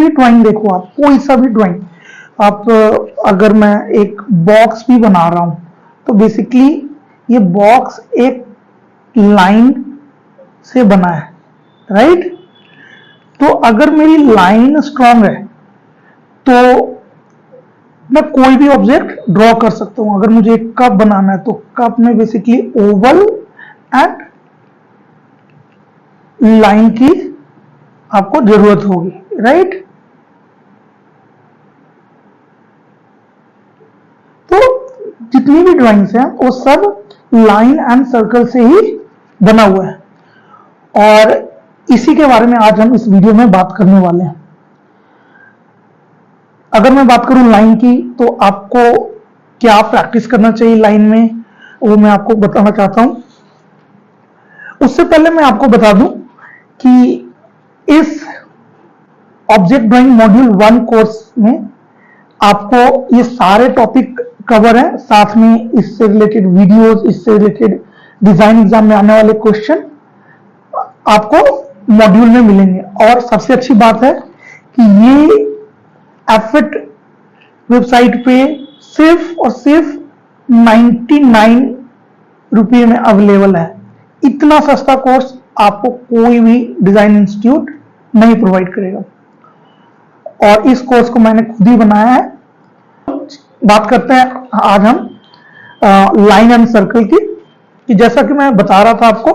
भी ड्राइंग देखो, आप कोई सा भी ड्राइंग आप, अगर मैं एक बॉक्स भी बना रहा हूं तो बेसिकली ये बॉक्स एक लाइन से बना है, राइट। तो अगर मेरी लाइन स्ट्रांग है तो मैं कोई भी ऑब्जेक्ट ड्रॉ कर सकता हूं। अगर मुझे एक कप बनाना है तो कप में बेसिकली ओवल एंड लाइन की आपको जरूरत होगी, राइट। तो जितनी भी ड्राइंग्स हैं वो सब लाइन एंड सर्कल से ही बना हुआ है, और इसी के बारे में आज हम इस वीडियो में बात करने वाले हैं। अगर मैं बात करूं लाइन की, तो आपको क्या प्रैक्टिस करना चाहिए लाइन में, वो मैं आपको बताना चाहता हूं। उससे पहले मैं आपको बता दूं कि इस ऑब्जेक्ट ड्राइंग मॉड्यूल 1 कोर्स में आपको ये सारे टॉपिक कवर है, साथ में इससे रिलेटेड वीडियोस, इससे रिलेटेड डिजाइन एग्जाम में आने वाले क्वेश्चन आपको मॉड्यूल में मिलेंगे। और सबसे अच्छी बात है कि ये एफिट वेबसाइट पे सिर्फ और सिर्फ 99 रुपये में अवेलेबल है। इतना सस्ता कोर्स आपको कोई भी डिजाइन इंस्टीट्यूट नहीं प्रोवाइड करेगा, और इस कोर्स को मैंने खुद ही बनाया है। बात करते हैं आज हम लाइन एंड सर्कल की, कि जैसा कि मैं बता रहा था आपको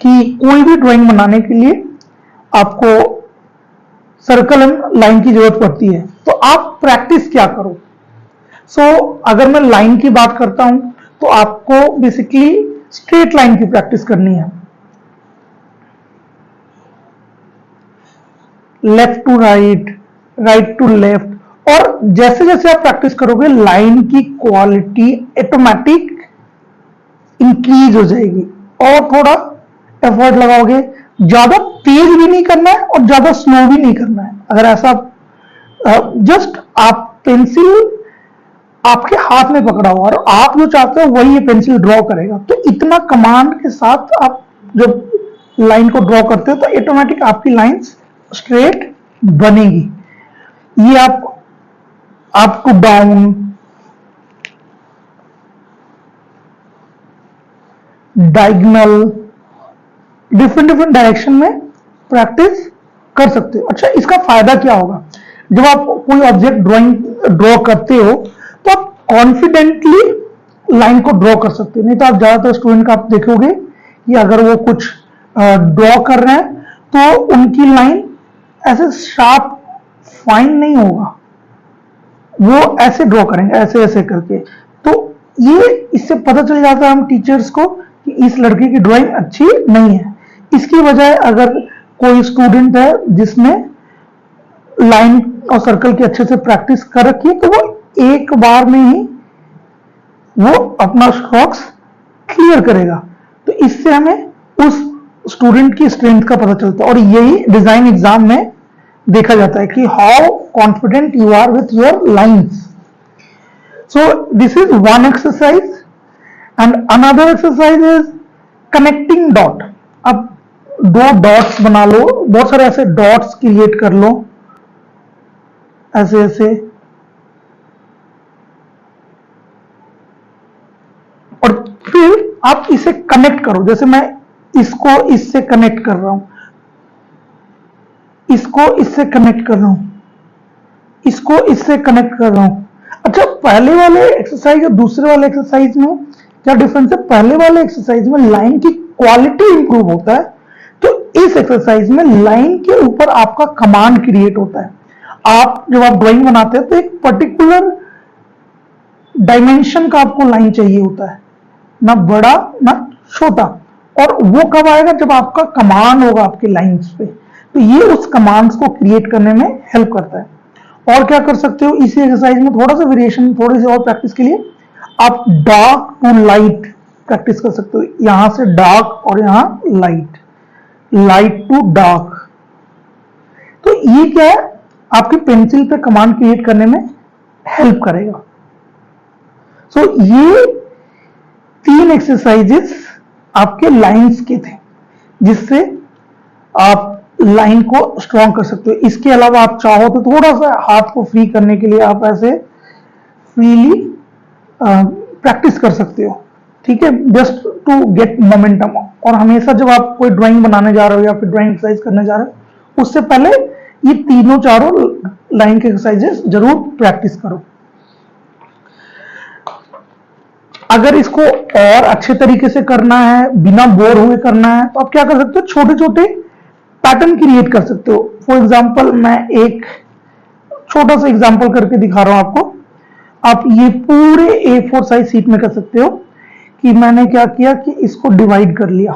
कि कोई भी ड्राइंग बनाने के लिए आपको सर्कल एंड लाइन की जरूरत पड़ती है। तो आप प्रैक्टिस क्या करो। अगर मैं लाइन की बात करता हूं तो आपको बेसिकली स्ट्रेट लाइन की प्रैक्टिस करनी है, left to right, right to left. और जैसे जैसे आप प्रैक्टिस करोगे लाइन की क्वालिटी ऑटोमेटिक इंक्रीज हो जाएगी, और थोड़ा एफर्ट लगाओगे। ज्यादा तेज भी नहीं करना है और ज्यादा स्लो भी नहीं करना है। अगर ऐसा जस्ट आप पेंसिल आपके हाथ में पकड़ा हुआ और आप जो चाहते हो वही ये पेंसिल ड्रॉ करेगा, तो इतना कमांड के साथ आप जब लाइन को ड्रॉ करते हो तो ऑटोमेटिक आपकी लाइंस स्ट्रेट बनेगी। ये up to down, diagonal, different direction में प्रैक्टिस कर सकते हो। अच्छा, इसका फायदा क्या होगा? जब आप कोई ऑब्जेक्ट ड्रॉ करते हो तो आप कॉन्फिडेंटली लाइन को ड्रॉ कर सकते हो। नहीं तो आप ज्यादातर स्टूडेंट का आप देखोगे कि अगर वो कुछ ड्रॉ कर रहे हैं तो उनकी लाइन ऐसे शार्प फाइन नहीं होगा, वो ऐसे ड्रॉ करेंगे, ऐसे ऐसे करके। तो ये इससे पता चल जाता है हम टीचर्स को कि इस लड़के की ड्राइंग अच्छी नहीं है। इसकी बजाय अगर कोई स्टूडेंट है जिसने लाइन और सर्कल की अच्छे से प्रैक्टिस कर रखी है, तो वो एक बार में ही वो अपना स्ट्रोक्स क्लियर करेगा। तो इससे हमें उस स्टूडेंट की स्ट्रेंथ का पता चलता है, और यही डिजाइन एग्जाम में देखा जाता है कि how confident you are with your lines. So this is one exercise, and another exercise is connecting dot. अब दो डॉट्स बना लो, बहुत सारे ऐसे डॉट्स क्रिएट कर लो, ऐसे ऐसे, और फिर आप इसे कनेक्ट करो। जैसे मैं इसको इससे कनेक्ट कर रहा हूं, इसको इससे कनेक्ट कर रहा हूं, इसको इससे कनेक्ट कर रहा हूं। अच्छा, पहले वाले एक्सरसाइज और दूसरे वाले एक्सरसाइज में क्या डिफरेंस है? पहले वाले एक्सरसाइज में लाइन की क्वालिटी इंप्रूव होता है, तो इस एक्सरसाइज में लाइन के ऊपर आपका कमांड क्रिएट होता है। आप जब आप ड्राइंग बनाते हैं तो एक पर्टिकुलर डायमेंशन का आपको लाइन चाहिए होता है, ना बड़ा ना छोटा, और वो कब आएगा? जब आपका कमांड होगा आपके लाइंस पे। तो ये उस कमांड्स को क्रिएट करने में हेल्प करता है। और क्या कर सकते हो इसी एक्सरसाइज में, थोड़ा सा वेरिएशन, थोड़ी सी और प्रैक्टिस के लिए आप डार्क टू लाइट प्रैक्टिस कर सकते हो। यहां से डार्क और यहां लाइट, लाइट टू डार्क। तो ये क्या है? आपकी पेंसिल पे कमांड क्रिएट करने में हेल्प करेगा। ये 3 एक्सरसाइजेस आपके लाइंस के थे, जिससे आप लाइन को स्ट्रॉन्ग कर सकते हो। इसके अलावा आप चाहो तो थोड़ा सा हाथ को फ्री करने के लिए आप ऐसे फ्रीली प्रैक्टिस कर सकते हो, ठीक है, जस्ट टू गेट मोमेंटम। और हमेशा जब आप कोई ड्राइंग बनाने जा रहे हो या फिर ड्राइंग एक्सरसाइज करने जा रहे हो, उससे पहले ये तीनों चारों लाइन के एक्सरसाइजेस जरूर प्रैक्टिस करो। अगर इसको और अच्छे तरीके से करना है, बिना बोर हुए करना है, तो आप क्या कर सकते हो, छोटे छोटे पैटर्न क्रिएट कर सकते हो। फॉर एग्जाम्पल मैं एक छोटा सा एग्जाम्पल करके दिखा रहा हूं आपको। आप ये पूरे A4 साइज शीट में कर सकते हो कि मैंने क्या किया कि इसको डिवाइड कर लिया।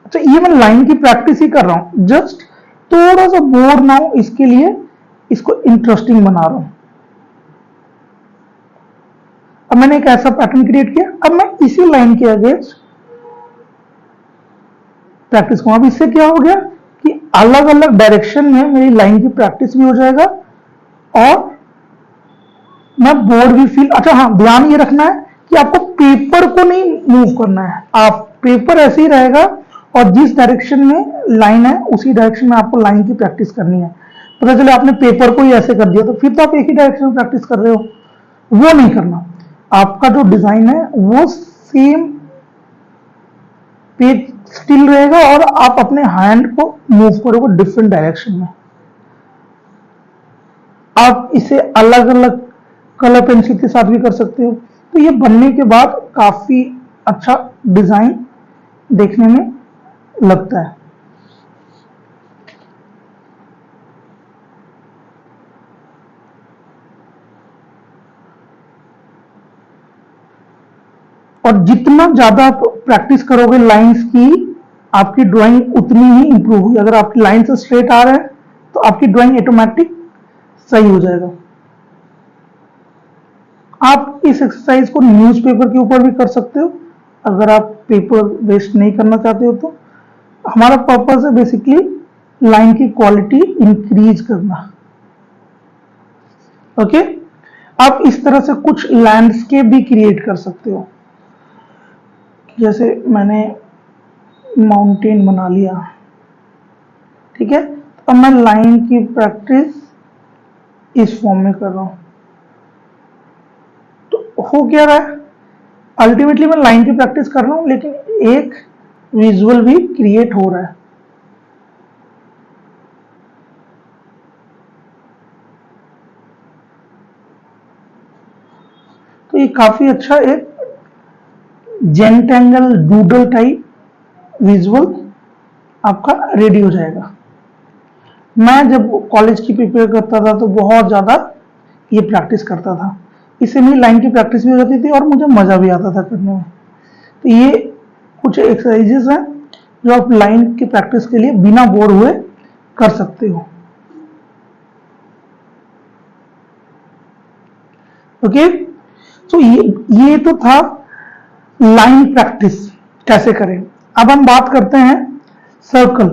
अच्छा, ये मैं लाइन की प्रैक्टिस ही कर रहा हूं, जस्ट थोड़ा सा बोर ना हो इसके लिए इसको इंटरेस्टिंग बना रहा हूं। अब मैंने एक ऐसा पैटर्न क्रिएट किया, अब मैं इसी लाइन के अगेंस्ट प्रैक्टिस करूं। अब इससे क्या हो गया कि अलग अलग डायरेक्शन में मेरी लाइन की प्रैक्टिस भी हो जाएगा और मैं बोर्ड भी फील। अच्छा हाँ, ध्यान ये रखना है कि आपको पेपर को नहीं मूव करना है। आप पेपर ऐसे ही रहेगा और जिस डायरेक्शन में लाइन है उसी डायरेक्शन में आपको लाइन की प्रैक्टिस करनी है। पता चले आपने पेपर को ही ऐसे कर दिया तो फिर तो आप एक ही डायरेक्शन में प्रैक्टिस कर रहे हो, वो नहीं करना। आपका जो डिजाइन है वो सेम पेज स्टिल रहेगा और आप अपने हैंड को मूव करोगे डिफरेंट डायरेक्शन में। आप इसे अलग अलग कलर पेंसिल के साथ भी कर सकते हो। तो ये बनने के बाद काफी अच्छा डिजाइन देखने में लगता है। और जितना ज्यादा आप प्रैक्टिस करोगे लाइंस की, आपकी ड्राइंग उतनी ही इंप्रूव होगी। अगर आपकी लाइन से स्ट्रेट आ रहा है तो आपकी ड्राइंग ऑटोमेटिक सही हो जाएगा। आप इस एक्सरसाइज को न्यूज़पेपर के ऊपर भी कर सकते हो अगर आप पेपर वेस्ट नहीं करना चाहते हो तो। हमारा पर्पस है बेसिकली लाइन की क्वालिटी इंक्रीज करना। ओके, आप इस तरह से कुछ लैंडस्केप भी क्रिएट कर सकते हो। जैसे मैंने माउंटेन बना लिया, ठीक है, तो अब मैं लाइन की प्रैक्टिस इस फॉर्म में कर रहा हूं। तो हो क्या रहा है, अल्टीमेटली मैं लाइन की प्रैक्टिस कर रहा हूं लेकिन एक विजुअल भी क्रिएट हो रहा है। तो ये काफी अच्छा एक जेंटेंगल डूडल टाइप विजुअल आपका रेडी हो जाएगा। मैं जब कॉलेज की प्रिपेयर करता था तो बहुत ज्यादा ये प्रैक्टिस करता था, इससे मेरी लाइन की प्रैक्टिस भी हो जाती थी और मुझे मजा भी आता था करने में। तो ये कुछ एक्सरसाइजेस हैं जो आप लाइन की प्रैक्टिस के लिए बिना बोर हुए कर सकते हो। ओके, तो ये तो था लाइन प्रैक्टिस कैसे करें। अब हम बात करते हैं सर्कल।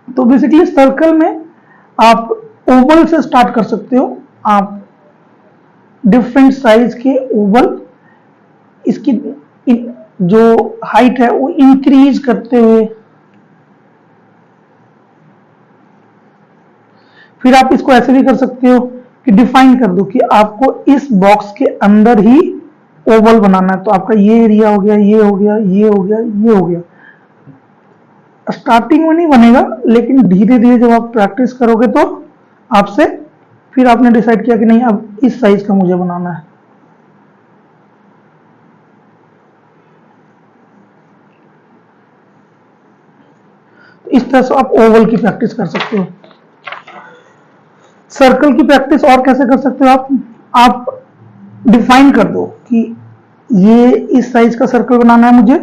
तो बेसिकली सर्कल में आप ओवल से स्टार्ट कर सकते हो। आप डिफरेंट साइज के ओवल, इसकी जो हाइट है वो इंक्रीज करते हुए, फिर आप इसको ऐसे भी कर सकते हो कि डिफाइन कर दो कि आपको इस बॉक्स के अंदर ही ओवल बनाना है। तो आपका ये एरिया हो गया, ये हो गया, ये हो गया, ये हो गया। स्टार्टिंग में नहीं बनेगा लेकिन धीरे धीरे जब आप प्रैक्टिस करोगे तो आपसे फिर आपने डिसाइड किया कि नहीं अब इस साइज का मुझे बनाना है। तो इस तरह से आप ओवल की प्रैक्टिस कर सकते हो। सर्कल की प्रैक्टिस और कैसे कर सकते हो आप डिफाइन कर दो कि ये इस साइज का सर्कल बनाना है मुझे।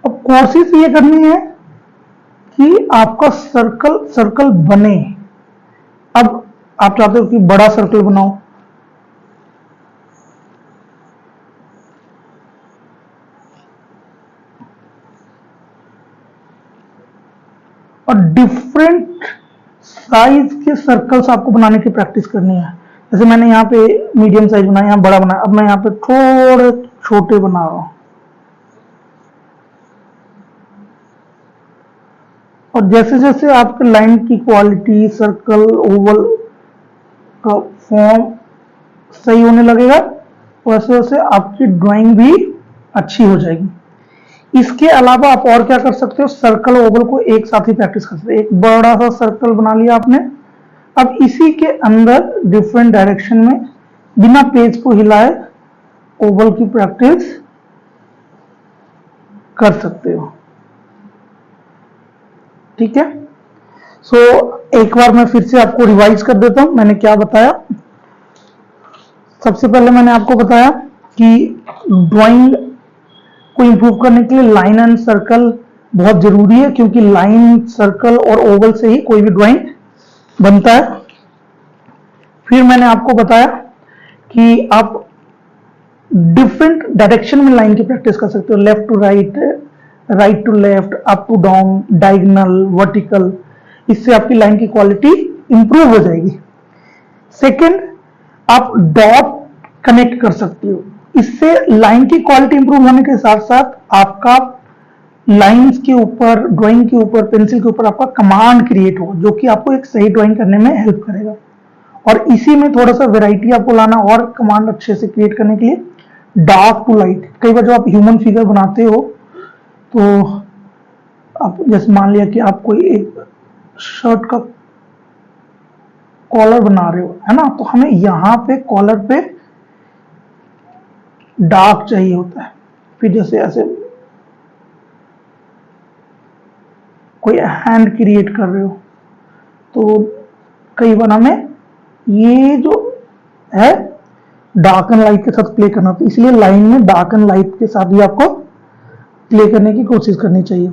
अब कोशिश ये करनी है कि आपका सर्कल सर्कल बने। अब आप चाहते हो कि बड़ा सर्कल बनाओ, और डिफरेंट साइज के सर्कल्स आपको बनाने की प्रैक्टिस करनी है। जैसे मैंने यहाँ पे मीडियम साइज बनाया, यहाँ बड़ा बनाया, अब मैं यहाँ पे थोड़े छोटे बना रहा हूँ। और जैसे जैसे आपके लाइन की क्वालिटी, सर्कल, ओवल का फॉर्म सही होने लगेगा, वैसे वैसे आपकी ड्राइंग भी अच्छी हो जाएगी। इसके अलावा आप और क्या कर सकते हो, सर्कल ओवल को एक साथ ही प्रैक्टिस कर सकते हो। एक बड़ा सा सर्कल बना लिया आपने, अब इसी के अंदर डिफरेंट डायरेक्शन में बिना पेज को हिलाए ओवल की प्रैक्टिस कर सकते हो। ठीक है, सो एक बार मैं फिर से आपको रिवाइज कर देता हूं मैंने क्या बताया। सबसे पहले मैंने आपको बताया कि ड्राइंग को इंप्रूव करने के लिए लाइन एंड सर्कल बहुत जरूरी है, क्योंकि लाइन, सर्कल और ओवल से ही कोई भी ड्राइंग बनता है। फिर मैंने आपको बताया कि आप डिफरेंट डायरेक्शन में लाइन की प्रैक्टिस कर सकते हो, left to right, right to left, up to down, diagonal, vertical. इससे आपकी लाइन की क्वालिटी इंप्रूव हो जाएगी। सेकंड, आप डॉट कनेक्ट कर सकते हो, इससे लाइन की क्वालिटी इंप्रूव होने के साथ साथ आपका लाइंस के ऊपर, ड्राइंग के ऊपर, पेंसिल के ऊपर आपका कमांड क्रिएट होगा, जो कि आपको एक सही ड्राइंग करने में हेल्प करेगा। और इसी में थोड़ा सा वेराइटी आपको लाना और कमांड अच्छे से क्रिएट करने के लिए डार्क टू लाइट। कई बार जब आप ह्यूमन फिगर बनाते हो तो आप जैसे मान लिया कि आप कोई एक शर्ट का कॉलर बना रहे हो, है ना, तो हमें यहां पे कॉलर पे डार्क चाहिए होता है। फिर जैसे ऐसे कोई हैंड क्रिएट कर रहे हो तो कई बार हमें ये जो है डार्क एंड लाइट के साथ प्ले करना, तो इसलिए लाइन में डार्क एंड लाइट के साथ भी आपको प्ले करने की कोशिश करनी चाहिए।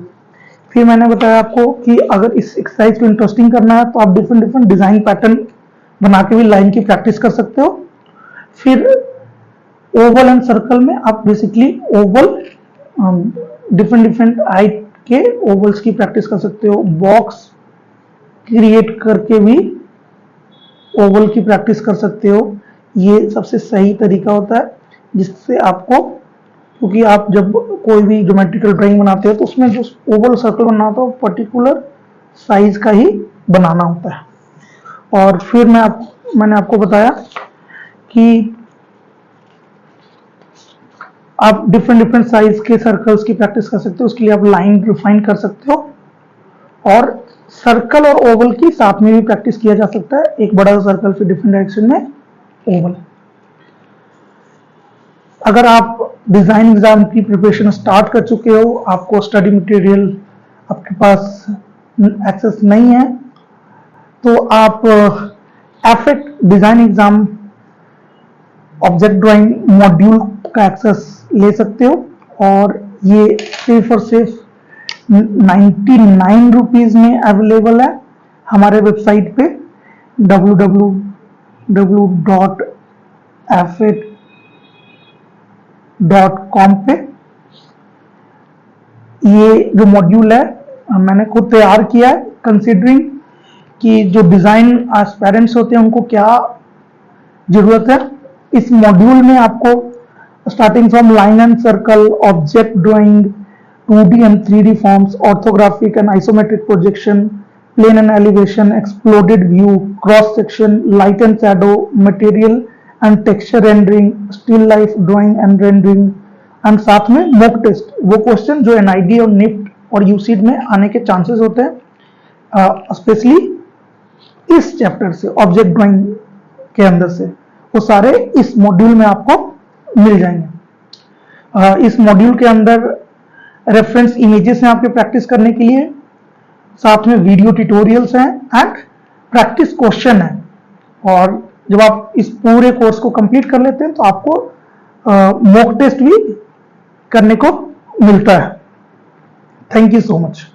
फिर मैंने बताया आपको कि अगर इस एक्सरसाइज को इंटरेस्टिंग करना है तो आप डिफरेंट डिफरेंट डिजाइन पैटर्न बना के भी लाइन की प्रैक्टिस कर सकते हो। फिर ओवल एंड सर्कल में आप basically Oval, different different height के ओवल्स की प्रैक्टिस कर सकते हो। बॉक्स क्रिएट करके भी ओवल की प्रैक्टिस कर सकते हो। ये सबसे सही तरीका होता है जिससे आपको, क्योंकि आप जब कोई भी ज्योमेट्रिकल ड्राइंग बनाते हो तो उसमें जो ओवल सर्कल बनाना होता है वो पर्टिकुलर साइज का ही बनाना होता है। और फिर मैंने आपको बताया कि आप डिफरेंट डिफरेंट साइज के सर्कल्स की प्रैक्टिस कर सकते हो, उसके लिए आप लाइन रिफाइन कर सकते हो। और सर्कल और ओवल की साथ में भी प्रैक्टिस किया जा सकता है, एक बड़ा सर्कल फिर डिफरेंट डायरेक्शन में ओवल। अगर आप डिजाइन एग्जाम की प्रिपरेशन स्टार्ट कर चुके हो, आपको स्टडी मटेरियल आपके पास एक्सेस नहीं है, तो आप effect design exam object drawing module का एक्सेस ले सकते हो। और ये सिर्फ और सिर्फ 99 रुपीज में अवेलेबल है हमारे वेबसाइट पे www.affit.com पे। ये जो मॉड्यूल है मैंने खुद तैयार किया है, कंसीडरिंग कि जो डिजाइन एस्पायरेंट्स होते हैं उनको क्या जरूरत है। इस मॉड्यूल में आपको starting from line and circle, object drawing, 2D and 3D forms, orthographic and isometric projection, plane and elevation, exploded view, cross section, light and shadow, material and texture rendering, still life drawing and rendering, and साथ में mock test, वो question जो NID और NIFT और UCID में आने के chances होते हैं, स्पेशली इस चैप्टर से, ऑब्जेक्ट ड्राइंग के अंदर से, वो सारे इस मॉड्यूल में आपको मिल जाएंगे। इस मॉड्यूल के अंदर रेफरेंस इमेजेस हैं आपके प्रैक्टिस करने के लिए, साथ में वीडियो ट्यूटोरियल्स हैं एंड प्रैक्टिस क्वेश्चन है। और जब आप इस पूरे कोर्स को कंप्लीट कर लेते हैं तो आपको मॉक टेस्ट भी करने को मिलता है। Thank you so much.